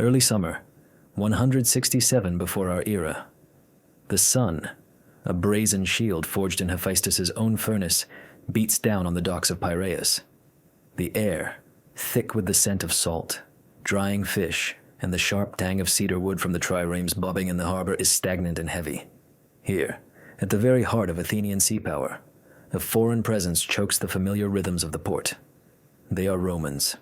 Early summer, 167 before our era. The sun, a brazen shield forged in Hephaestus' own furnace, beats down on the docks of Piraeus. The air, thick with the scent of salt, drying fish, and the sharp tang of cedar wood from the triremes bobbing in the harbor is stagnant and heavy. Here, at the very heart of Athenian sea power, a foreign presence chokes the familiar rhythms of the port. They are Romans.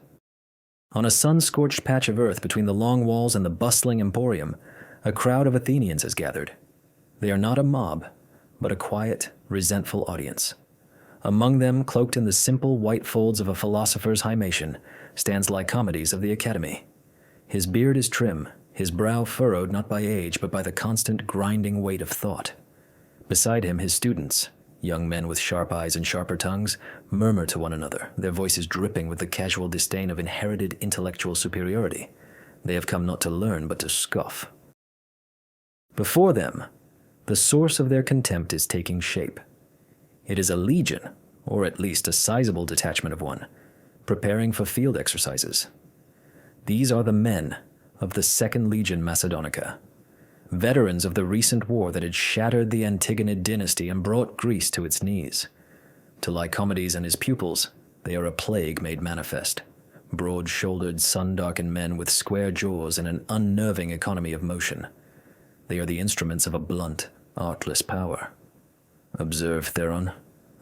On a sun-scorched patch of earth between the long walls and the bustling emporium, a crowd of Athenians has gathered. They are not a mob, but a quiet, resentful audience. Among them, cloaked in the simple white folds of a philosopher's hymation, stands Lycomedes of the Academy. His beard is trim, his brow furrowed not by age but by the constant grinding weight of thought. Beside him, his students, young men with sharp eyes and sharper tongues, murmur to one another, their voices dripping with the casual disdain of inherited intellectual superiority. They have come not to learn but to scoff. Before them, the source of their contempt is taking shape. It is a legion, or at least a sizable detachment of one, preparing for field exercises. These are the men of the 2nd Legion Macedonica, veterans of the recent war that had shattered the Antigonid dynasty and brought Greece to its knees. To Lycomedes and his pupils, they are a plague made manifest, broad-shouldered, sun-darkened men with square jaws and an unnerving economy of motion. They are the instruments of a blunt, artless power. "Observe, Theron,"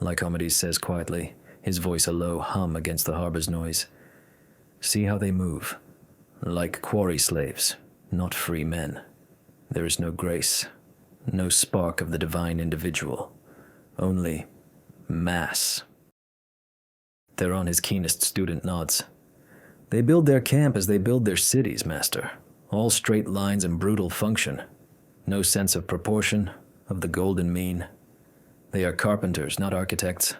Lycomedes says quietly, his voice a low hum against the harbor's noise. "See how they move. Like quarry slaves, not free men. There is no grace, no spark of the divine individual, only mass." Theron, his keenest student, nods. "They build their camp as they build their cities, master. All straight lines and brutal function. No sense of proportion, of the golden mean. They are carpenters, not architects.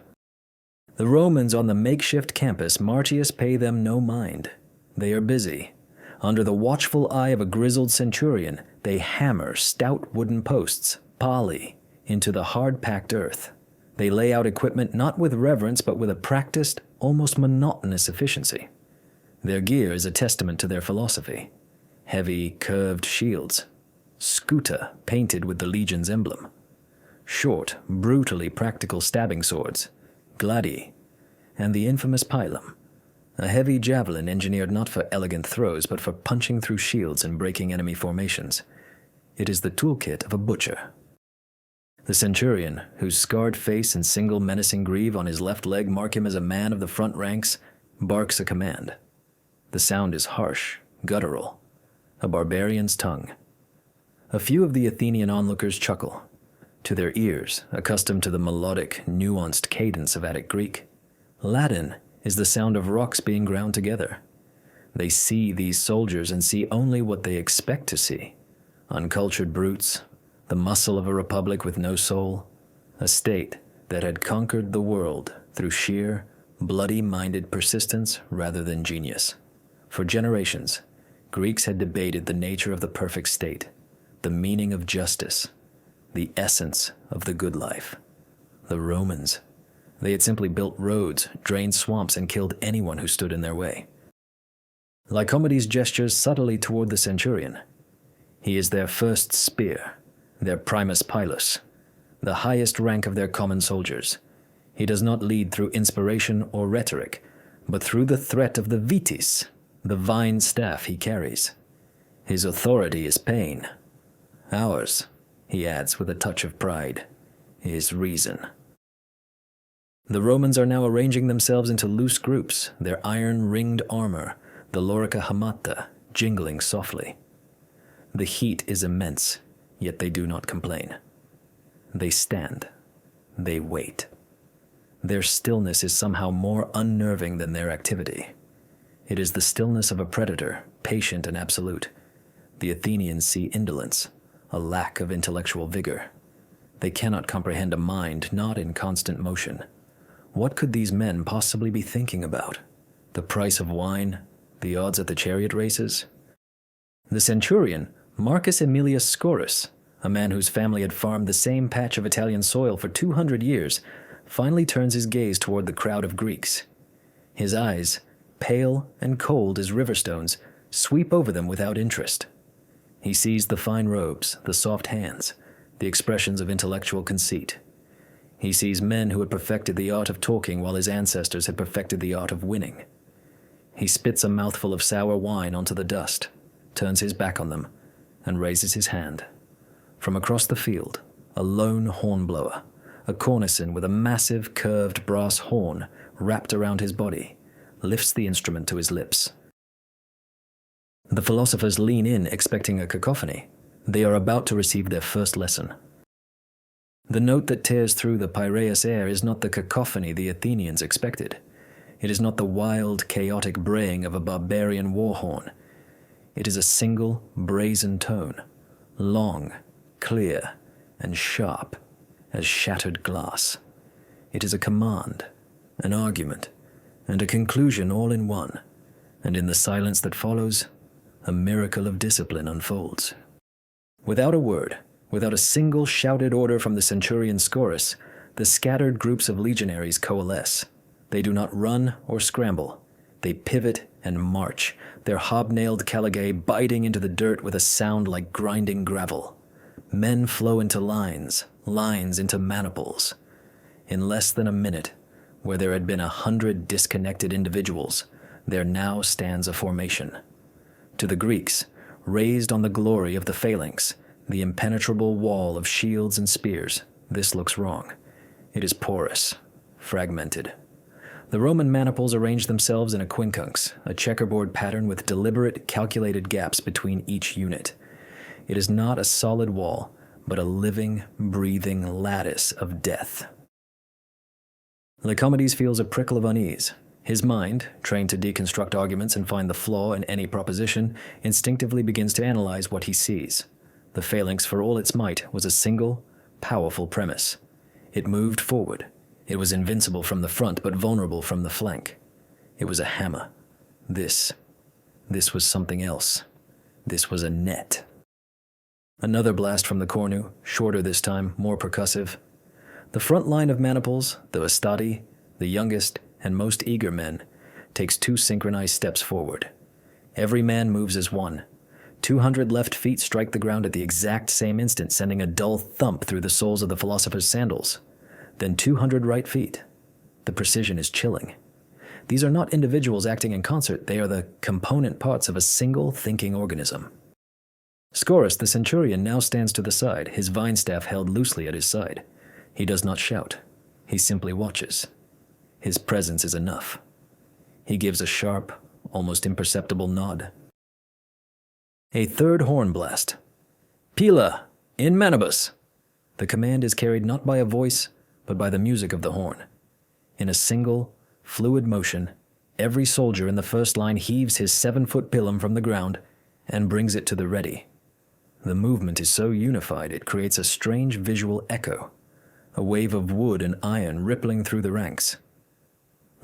The Romans on the makeshift campus, Martius pay them no mind. They are busy. Under the watchful eye of a grizzled centurion, they hammer stout wooden posts, pali, into the hard-packed earth. They lay out equipment not with reverence but with a practiced, almost monotonous efficiency. Their gear is a testament to their philosophy. Heavy, curved shields, scuta painted with the legion's emblem. Short, brutally practical stabbing swords, gladii, and the infamous pilum, a heavy javelin engineered not for elegant throws but for punching through shields and breaking enemy formations. It is the toolkit of a butcher. The centurion, whose scarred face and single menacing greave on his left leg mark him as a man of the front ranks, barks a command. The sound is harsh, guttural, a barbarian's tongue. A few of the Athenian onlookers chuckle, to their ears accustomed to the melodic, nuanced cadence of Attic Greek. Latin is the sound of rocks being ground together. They see these soldiers and see only what they expect to see. Uncultured brutes, the muscle of a republic with no soul, a state that had conquered the world through sheer, bloody-minded persistence rather than genius. For generations, Greeks had debated the nature of the perfect state, the meaning of justice, the essence of the good life. The Romans, they had simply built roads, drained swamps, and killed anyone who stood in their way. Lycomedes gestures subtly toward the centurion. He is their first spear, their primus pilus, the highest rank of their common soldiers. He does not lead through inspiration or rhetoric, but through the threat of the vitis, the vine staff he carries. His authority is pain. Ours, he adds with a touch of pride, is reason. The Romans are now arranging themselves into loose groups, their iron-ringed armor, the lorica hamata, jingling softly. The heat is immense, yet they do not complain. They stand. They wait. Their stillness is somehow more unnerving than their activity. It is the stillness of a predator, patient and absolute. The Athenians see indolence, a lack of intellectual vigor. They cannot comprehend a mind not in constant motion. What could these men possibly be thinking about? The price of wine? The odds at the chariot races? The centurion, Marcus Aemilius Scaurus, a man whose family had farmed the same patch of Italian soil for 200 years, finally turns his gaze toward the crowd of Greeks. His eyes, pale and cold as river stones, sweep over them without interest. He sees the fine robes, the soft hands, the expressions of intellectual conceit. He sees men who had perfected the art of talking while his ancestors had perfected the art of winning. He spits a mouthful of sour wine onto the dust, turns his back on them, and raises his hand. From across the field, a lone hornblower, a cornican with a massive curved brass horn wrapped around his body, lifts the instrument to his lips. The philosophers lean in, expecting a cacophony. They are about to receive their first lesson. The note that tears through the Piraeus air is not the cacophony the Athenians expected. It is not the wild, chaotic braying of a barbarian war horn. It is a single, brazen tone, long, clear, and sharp as shattered glass. It is a command, an argument, and a conclusion all in one, and in the silence that follows, a miracle of discipline unfolds. Without a word, without a single shouted order from the centurion Scaurus, the scattered groups of legionaries coalesce. They do not run or scramble. They pivot and march, their hobnailed caligae biting into the dirt with a sound like grinding gravel. Men flow into lines, lines into maniples. In less than a minute, where there had been 100 disconnected individuals, there now stands a formation. To the Greeks, raised on the glory of the phalanx, the impenetrable wall of shields and spears, this looks wrong. It is porous, fragmented. The Roman maniples arrange themselves in a quincunx, a checkerboard pattern with deliberate, calculated gaps between each unit. It is not a solid wall, but a living, breathing lattice of death. Lycomedes feels a prickle of unease. His mind, trained to deconstruct arguments and find the flaw in any proposition, instinctively begins to analyze what he sees. The phalanx, for all its might, was a single, powerful premise. It moved forward. It was invincible from the front, but vulnerable from the flank. It was a hammer. This was something else. This was a net. Another blast from the cornu, shorter this time, more percussive. The front line of maniples, the Vastati, the youngest and most eager men, takes 2 synchronized steps forward. Every man moves as one. 200 left feet strike the ground at the exact same instant, sending a dull thump through the soles of the philosophers' sandals. Then 200 right feet. The precision is chilling. These are not individuals acting in concert. They are the component parts of a single thinking organism. Scaurus, the centurion, now stands to the side, his vine staff held loosely at his side. He does not shout. He simply watches. His presence is enough. He gives a sharp, almost imperceptible nod. A third horn blast. Pila, in manibus. The command is carried not by a voice, but by the music of the horn. In a single, fluid motion, every soldier in the first line heaves his 7-foot pilum from the ground and brings it to the ready. The movement is so unified it creates a strange visual echo, a wave of wood and iron rippling through the ranks.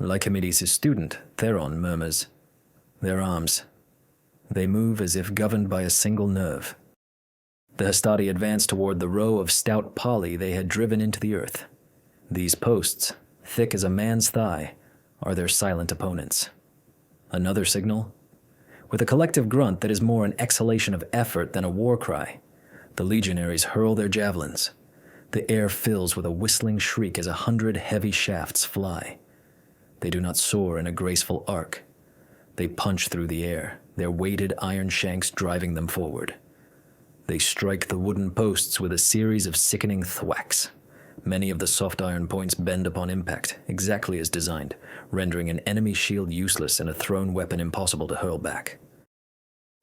Lycomedes' student, Theron, murmurs, "Their arms. They move as if governed by a single nerve." The Hastati advance toward the row of stout palli they had driven into the earth. These posts, thick as a man's thigh, are their silent opponents. Another signal. With a collective grunt that is more an exhalation of effort than a war cry, the legionaries hurl their javelins. The air fills with a whistling shriek as 100 heavy shafts fly. They do not soar in a graceful arc. They punch through the air, their weighted iron shanks driving them forward. They strike the wooden posts with a series of sickening thwacks. Many of the soft iron points bend upon impact, exactly as designed, rendering an enemy shield useless and a thrown weapon impossible to hurl back.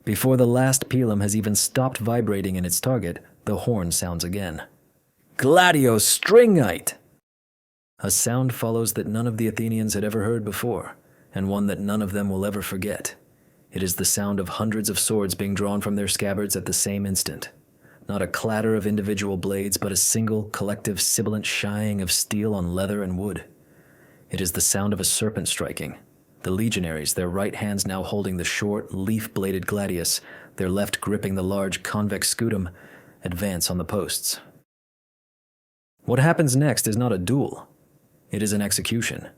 Before the last pilum has even stopped vibrating in its target, the horn sounds again. Gladio stringite! A sound follows that none of the Athenians had ever heard before, and one that none of them will ever forget. It is the sound of hundreds of swords being drawn from their scabbards at the same instant. Not a clatter of individual blades, but a single, collective, sibilant shying of steel on leather and wood. It is the sound of a serpent striking. The legionaries, their right hands now holding the short, leaf-bladed gladius, their left gripping the large convex scutum, advance on the posts. What happens next is not a duel. It is an execution.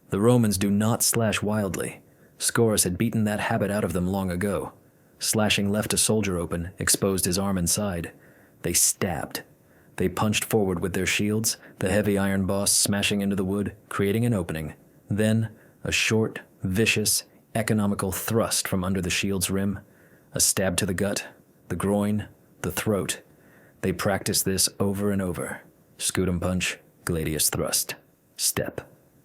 The Romans do not slash wildly. Scourus had beaten that habit out of them long ago. Slashing left a soldier open, exposed his arm and side. They stabbed. They punched forward with their shields, the heavy iron boss smashing into the wood, creating an opening. Then, a short, vicious, economical thrust from under the shield's rim. A stab to the gut, the groin, the throat. They practiced this over and over. Scutum punch, gladius thrust. Step.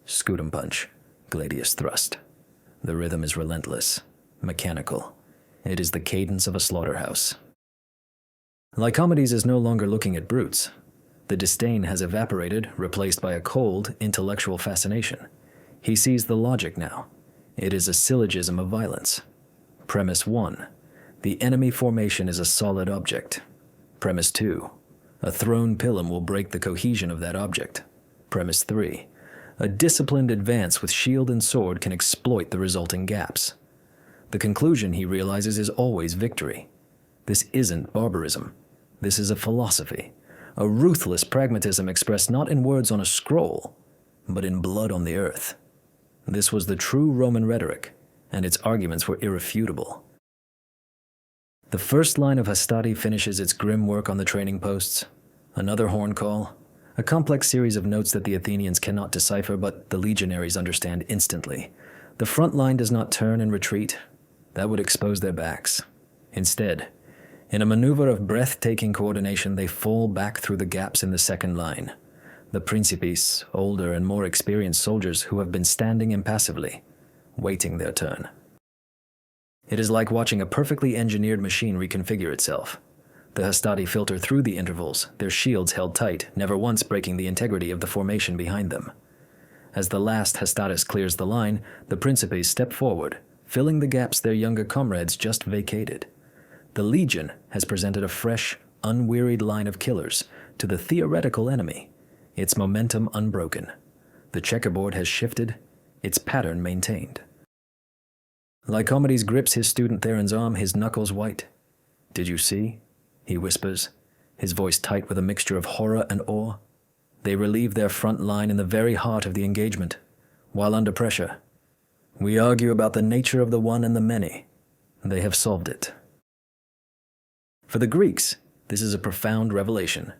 Scutum punch, gladius thrust. The rhythm is relentless, mechanical. It is the cadence of a slaughterhouse. Lycomedes is no longer looking at brutes. The disdain has evaporated, replaced by a cold, intellectual fascination. He sees the logic now. It is a syllogism of violence. Premise 1. The enemy formation is a solid object. Premise 2. A thrown pilum will break the cohesion of that object. Premise 3. A disciplined advance with shield and sword can exploit the resulting gaps. The conclusion, he realizes, is always victory. This isn't barbarism. This is a philosophy, a ruthless pragmatism expressed not in words on a scroll, but in blood on the earth. This was the true Roman rhetoric, and its arguments were irrefutable. The first line of Hastati finishes its grim work on the training posts. Another horn call, a complex series of notes that the Athenians cannot decipher, but the legionaries understand instantly. The front line does not turn and retreat. That would expose their backs. Instead, in a maneuver of breathtaking coordination, they fall back through the gaps in the second line. The principes, older and more experienced soldiers who have been standing impassively, waiting their turn. It is like watching a perfectly engineered machine reconfigure itself. The Hastati filter through the intervals, their shields held tight, never once breaking the integrity of the formation behind them. As the last Hastatus clears the line, the principes step forward, filling the gaps their younger comrades just vacated. The legion has presented a fresh, unwearied line of killers to the theoretical enemy, its momentum unbroken. The checkerboard has shifted, its pattern maintained. Lycomedes grips his student Theron's arm, his knuckles white. "Did you see?" he whispers, his voice tight with a mixture of horror and awe. They relieve their front line in the very heart of the engagement, while under pressure. We argue about the nature of the one and the many. They have solved it. For the Greeks, this is a profound revelation.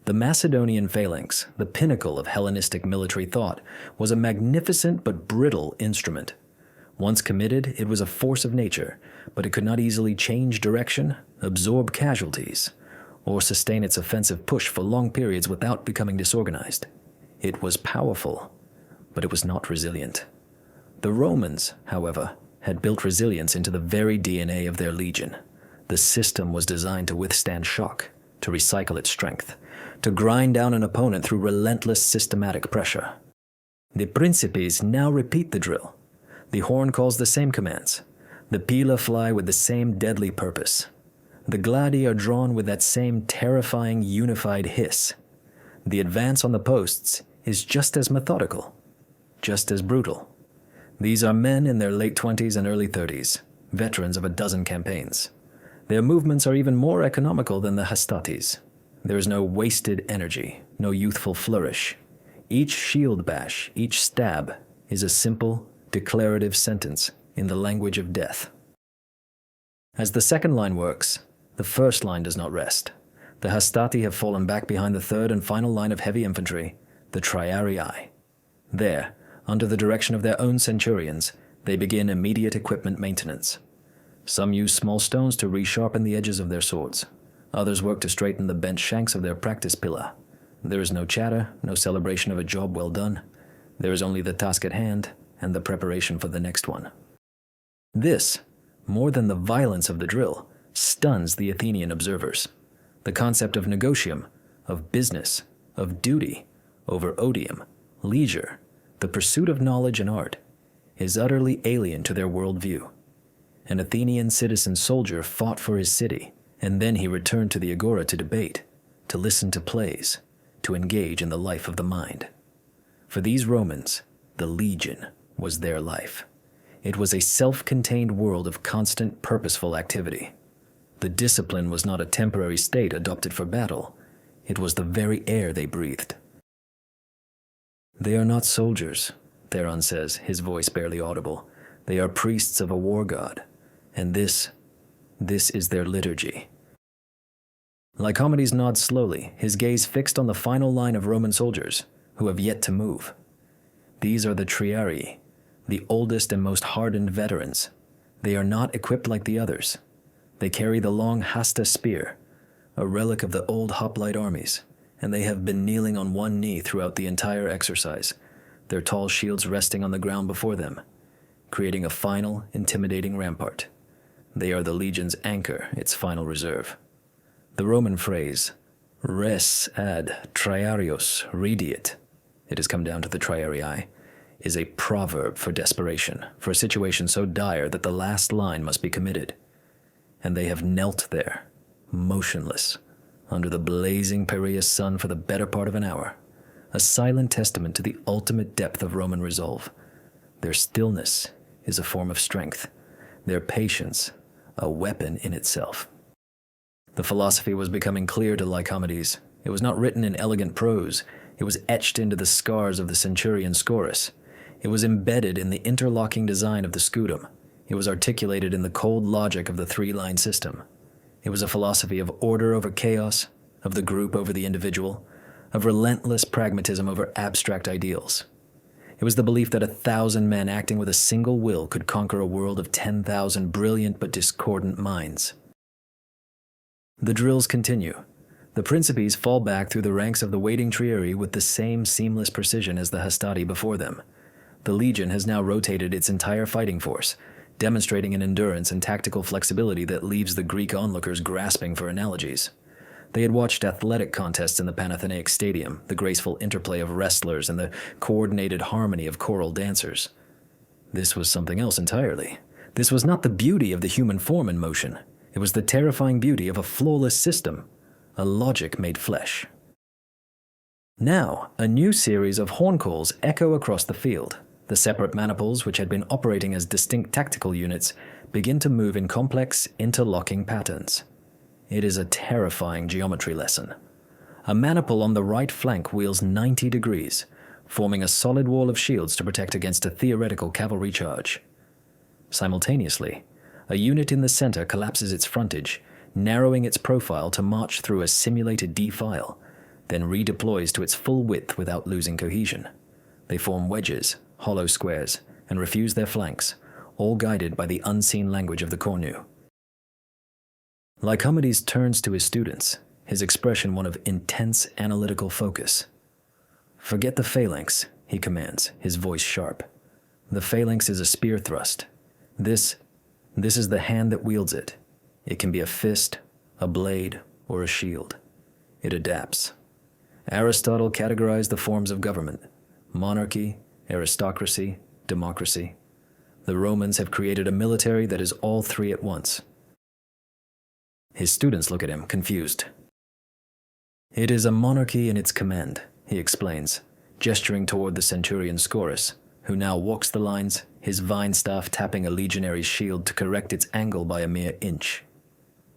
The Macedonian phalanx, the pinnacle of Hellenistic military thought, was a magnificent but brittle instrument. Once committed, it was a force of nature, but it could not easily change direction, absorb casualties, or sustain its offensive push for long periods without becoming disorganized. It was powerful, but it was not resilient. The Romans, however, had built resilience into the very DNA of their legion. The system was designed to withstand shock, to recycle its strength, to grind down an opponent through relentless systematic pressure. The principes now repeat the drill. The horn calls the same commands. The pila fly with the same deadly purpose. The gladi are drawn with that same terrifying, unified hiss. The advance on the posts is just as methodical, just as brutal. These are men in their late 20s and early 30s, veterans of a dozen campaigns. Their movements are even more economical than the Hastatis. There is no wasted energy, no youthful flourish. Each shield bash, each stab, is a simple, declarative sentence in the language of death. As the second line works, the first line does not rest. The Hastati have fallen back behind the third and final line of heavy infantry, the Triarii. There, under the direction of their own centurions, they begin immediate equipment maintenance. Some use small stones to resharpen the edges of their swords. Others work to straighten the bent shanks of their practice pillar. There is no chatter, no celebration of a job well done. There is only the task at hand and the preparation for the next one. This, more than the violence of the drill, stuns the Athenian observers. The concept of negotium, of business, of duty, over odium, leisure, the pursuit of knowledge and art, is utterly alien to their worldview. An Athenian citizen soldier fought for his city, and then he returned to the agora to debate, to listen to plays, to engage in the life of the mind. For these Romans, the legion was their life. It was a self-contained world of constant, purposeful activity. The discipline was not a temporary state adopted for battle. It was the very air they breathed. They are not soldiers, Theron says, his voice barely audible. They are priests of a war god, and this is their liturgy. Lycomedes nods slowly, his gaze fixed on the final line of Roman soldiers who have yet to move. These are the Triarii, the oldest and most hardened veterans. They are not equipped like the others. They carry the long hasta spear, a relic of the old hoplite armies, and they have been kneeling on one knee throughout the entire exercise, their tall shields resting on the ground before them, creating a final, intimidating rampart. They are the legion's anchor, its final reserve. The Roman phrase, res ad triarios rediit, it has come down to the triarii, is a proverb for desperation, for a situation so dire that the last line must be committed. And they have knelt there, motionless, under the blazing Piraeus sun for the better part of an hour, a silent testament to the ultimate depth of Roman resolve. Their stillness is a form of strength, their patience a weapon in itself. The philosophy was becoming clear to Lycomedes. It was not written in elegant prose. It was etched into the scars of the centurion Scaurus. It was embedded in the interlocking design of the scutum. It was articulated in the cold logic of the three-line system. It was a philosophy of order over chaos, of the group over the individual, of relentless pragmatism over abstract ideals. It was the belief that 1,000 men acting with a single will could conquer a world of 10,000 brilliant but discordant minds. The drills continue. The Principes fall back through the ranks of the waiting Triarii with the same seamless precision as the Hastati before them. The legion has now rotated its entire fighting force, demonstrating an endurance and tactical flexibility that leaves the Greek onlookers grasping for analogies. They had watched athletic contests in the Panathenaic Stadium, the graceful interplay of wrestlers and the coordinated harmony of choral dancers. This was something else entirely. This was not the beauty of the human form in motion. It was the terrifying beauty of a flawless system, a logic made flesh. Now, a new series of horn calls echo across the field. The separate maniples, which had been operating as distinct tactical units, begin to move in complex, interlocking patterns. It is a terrifying geometry lesson. A maniple on the right flank wheels 90 degrees, forming a solid wall of shields to protect against a theoretical cavalry charge. Simultaneously, a unit in the center collapses its frontage, narrowing its profile to march through a simulated defile, then redeploys to its full width without losing cohesion. They form wedges, hollow squares, and refuse their flanks, all guided by the unseen language of the cornu. Lycomedes turns to his students, his expression one of intense analytical focus. "Forget the phalanx," he commands, his voice sharp. "The phalanx is a spear thrust. This is the hand that wields it. It can be a fist, a blade, or a shield. It adapts. Aristotle categorized the forms of government: monarchy, aristocracy, democracy. The Romans have created a military that is all three at once." His students look at him, confused. "It is a monarchy in its command," he explains, gesturing toward the centurion Scaurus, who now walks the lines, his vine staff tapping a legionary's shield to correct its angle by a mere inch.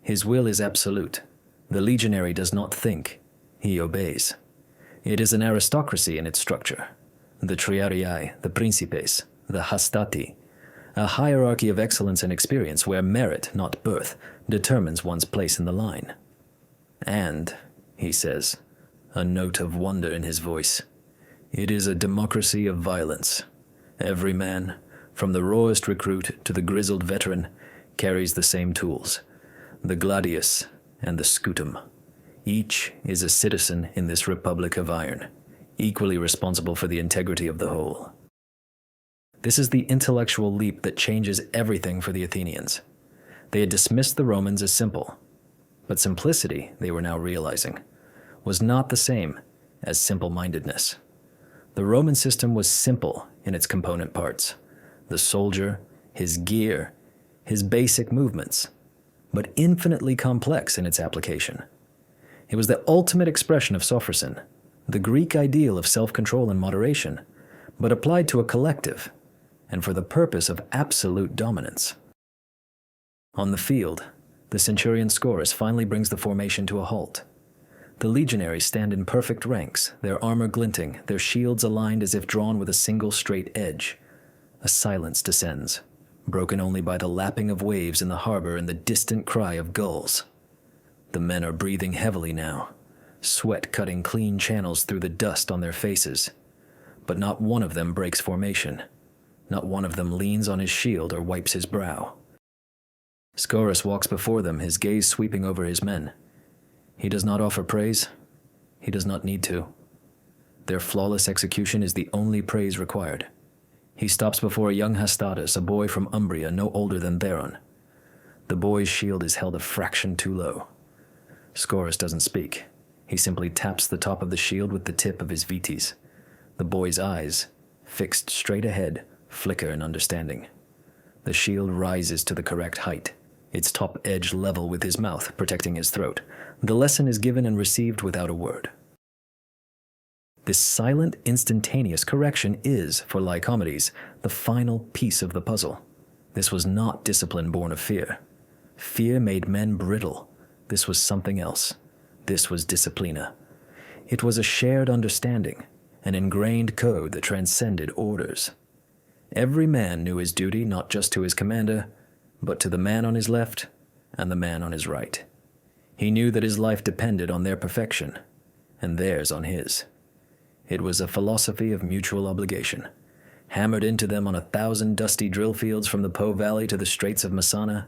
His will is absolute. The legionary does not think, he obeys. It is an aristocracy in its structure. The Triarii, the Principes, the Hastati, a hierarchy of excellence and experience where merit, not birth, determines one's place in the line. And, he says, a note of wonder in his voice, it is a democracy of violence. Every man, from the rawest recruit to the grizzled veteran, carries the same tools, the gladius and the scutum. Each is a citizen in this republic of iron, equally responsible for the integrity of the whole. This is the intellectual leap that changes everything for the Athenians. They had dismissed the Romans as simple, but simplicity, they were now realizing, was not the same as simple-mindedness. The Roman system was simple in its component parts: the soldier, his gear, his basic movements, but infinitely complex in its application. It was the ultimate expression of sophrosyn, the Greek ideal of self-control and moderation, but applied to a collective, and for the purpose of absolute dominance. On the field, the centurion Scaurus finally brings the formation to a halt. The legionaries stand in perfect ranks, their armor glinting, their shields aligned as if drawn with a single straight edge. A silence descends. broken only by the lapping of waves in the harbor and the distant cry of gulls. The men are breathing heavily now, sweat cutting clean channels through the dust on their faces. But not one of them breaks formation. Not one of them leans on his shield or wipes his brow. Scaurus walks before them, his gaze sweeping over his men. He does not offer praise. He does not need to. Their flawless execution is the only praise required. He stops before a young Hastatus, a boy from Umbria, no older than Theron. The boy's shield is held a fraction too low. Scaurus doesn't speak. He simply taps the top of the shield with the tip of his vites. The boy's eyes, fixed straight ahead, flicker in understanding. The shield rises to the correct height, its top edge level with his mouth, protecting his throat. The lesson is given and received without a word. This silent, instantaneous correction is, for Lycomedes, the final piece of the puzzle. This was not discipline born of fear. Fear made men brittle. This was something else. This was disciplina. It was a shared understanding, an ingrained code that transcended orders. Every man knew his duty not just to his commander, but to the man on his left and the man on his right. He knew that his life depended on their perfection, and theirs on his. It was a philosophy of mutual obligation, hammered into them on 1,000 dusty drill fields from the Po Valley to the Straits of Messana.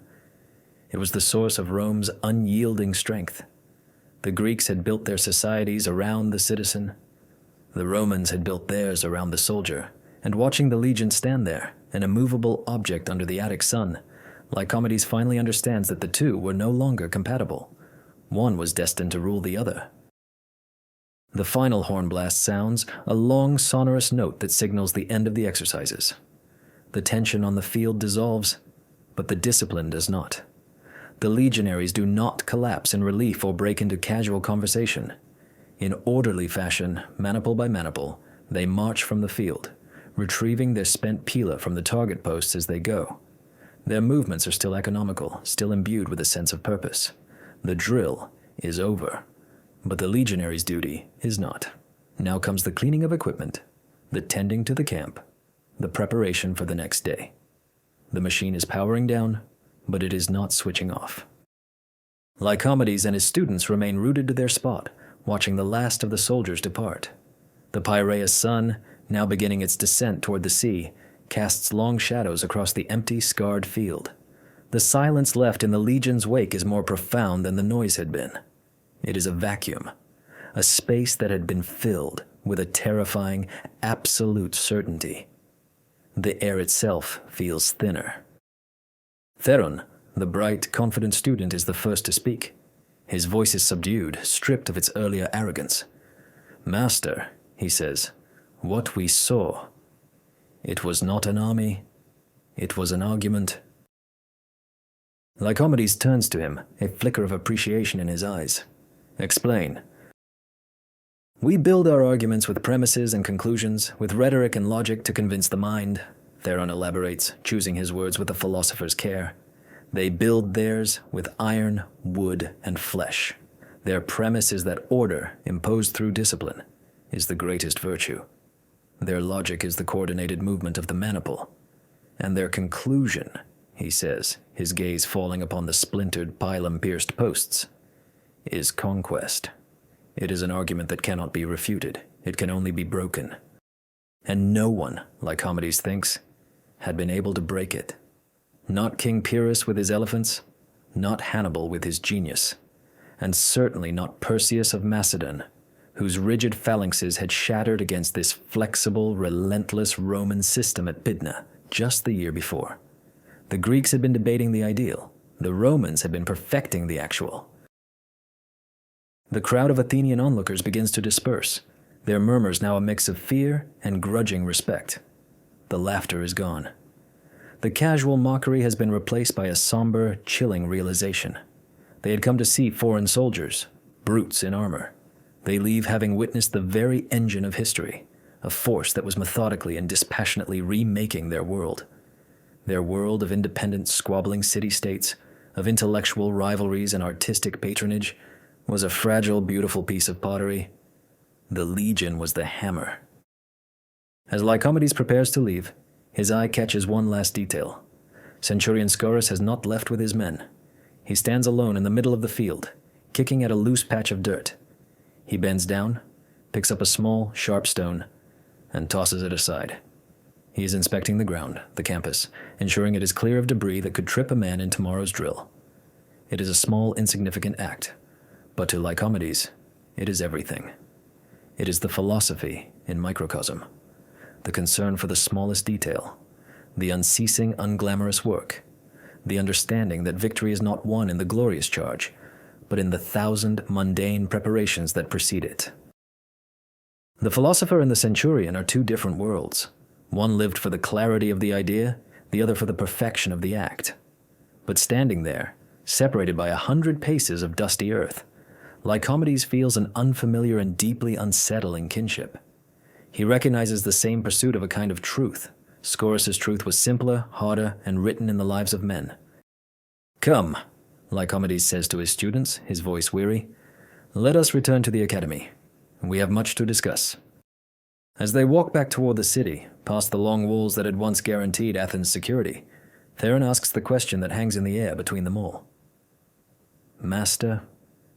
It was the source of Rome's unyielding strength. The Greeks had built their societies around the citizen. The Romans had built theirs around the soldier, and watching the legion stand there, an immovable object under the Attic sun, Lycomedes finally understands that the two were no longer compatible. One was destined to rule the other. The final horn blast sounds, a long, sonorous note that signals the end of the exercises. The tension on the field dissolves, but the discipline does not. The legionaries do not collapse in relief or break into casual conversation. In orderly fashion, maniple by maniple, they march from the field, retrieving their spent pila from the target posts as they go. Their movements are still economical, still imbued with a sense of purpose. The drill is over, but the legionary's duty is not. Now comes the cleaning of equipment, the tending to the camp, the preparation for the next day. The machine is powering down, but it is not switching off. Lycomedes and his students remain rooted to their spot, watching the last of the soldiers depart. The Piraeus sun, now beginning its descent toward the sea, casts long shadows across the empty, scarred field. The silence left in the legion's wake is more profound than the noise had been. It is a vacuum, a space that had been filled with a terrifying, absolute certainty. The air itself feels thinner. Theron, the bright, confident student, is the first to speak. His voice is subdued, stripped of its earlier arrogance. "Master," he says, "what we saw. It was not an army. It was an argument." Lycomedes turns to him, a flicker of appreciation in his eyes. "Explain." "We build our arguments with premises and conclusions, with rhetoric and logic to convince the mind," Theron elaborates, choosing his words with a philosopher's care. "They build theirs with iron, wood, and flesh. Their premise is that order, imposed through discipline, is the greatest virtue. Their logic is the coordinated movement of the maniple. And their conclusion," he says, his gaze falling upon the splintered, pilum-pierced posts, "is conquest. It is an argument that cannot be refuted. It can only be broken. And no one, Lycomedes thinks, had been able to break it. Not King Pyrrhus with his elephants, not Hannibal with his genius, and certainly not Perseus of Macedon, whose rigid phalanxes had shattered against this flexible, relentless Roman system at Pydna just the year before. The Greeks had been debating the ideal. The Romans had been perfecting the actual. The crowd of Athenian onlookers begins to disperse, their murmurs now a mix of fear and grudging respect. The laughter is gone. The casual mockery has been replaced by a somber, chilling realization. They had come to see foreign soldiers, brutes in armor. They leave having witnessed the very engine of history, a force that was methodically and dispassionately remaking their world. Their world of independent, squabbling city-states, of intellectual rivalries and artistic patronage, was a fragile, beautiful piece of pottery. The legion was the hammer. As Lycomedes prepares to leave, his eye catches one last detail. Centurion Scaurus has not left with his men. He stands alone in the middle of the field, kicking at a loose patch of dirt. He bends down, picks up a small, sharp stone, and tosses it aside. He is inspecting the ground, the campus, ensuring it is clear of debris that could trip a man in tomorrow's drill. It is a small, insignificant act, but to Lycomedes, it is everything. It is the philosophy in microcosm, the concern for the smallest detail, the unceasing, unglamorous work, the understanding that victory is not won in the glorious charge, but in the 1,000 mundane preparations that precede it. The philosopher and the centurion are two different worlds. One lived for the clarity of the idea, the other for the perfection of the act. But standing there, separated by 100 paces of dusty earth, Lycomedes feels an unfamiliar and deeply unsettling kinship. He recognizes the same pursuit of a kind of truth. Scaurus' truth was simpler, harder, and written in the lives of men. "Come," Lycomedes says to his students, his voice weary, "let us return to the academy. We have much to discuss." As they walk back toward the city, past the long walls that had once guaranteed Athens' security, Theron asks the question that hangs in the air between them all. "Master,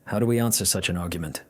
how do we answer such an argument?"